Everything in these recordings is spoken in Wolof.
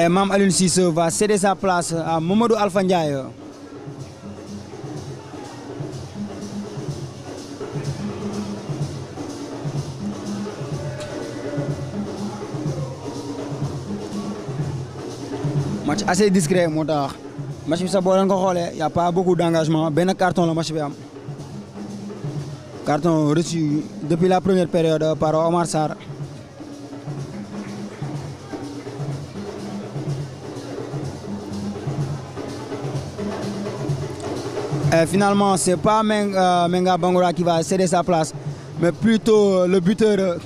Et Mame Aliou Cissé va céder sa place à Mamadou Alpha Ndiaye. Match assez discret moo tax match bi sax boo leen ko xoolee y a pas beaucoup d'engagement benn carton la match bi am carton reçu depuis la première période par Omar Sarr. Et finalement c'est pas Menga Bangoura qui va céder sa place mais plutôt le buteur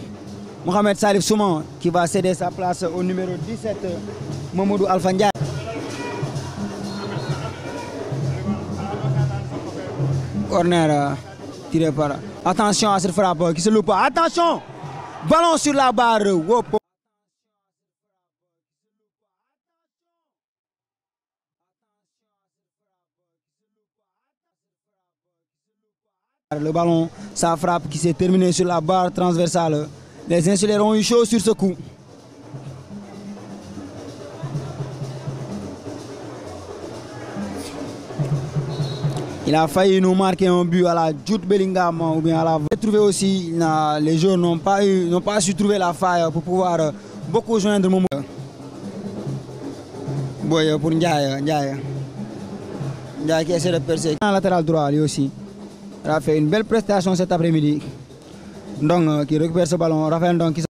Mohamed Salif Souman qui va céder sa place au numéro 17 Mamadou Alpha Ndiaye. Corner tiré par. Attention à cette frappe qui se loupe. Attention! Ballon sur la barre. Wow. Le ballon, sa frappe qui s'est terminée sur la barre transversale. Les insulaires ont eu chaud sur ce coup. Il a failli nous marquer un but à la Jude Bellingham ou bien à la. Trouvé aussi, les joueurs n'ont pas su trouver la faille pour pouvoir beaucoup joindre Momo. Boy pour Ndiaye qui essaie de percer. En latéral droit lui aussi. Il a fait une belle prestation cet après-midi. Donc qui récupère ce ballon. Raphaël Ndong qui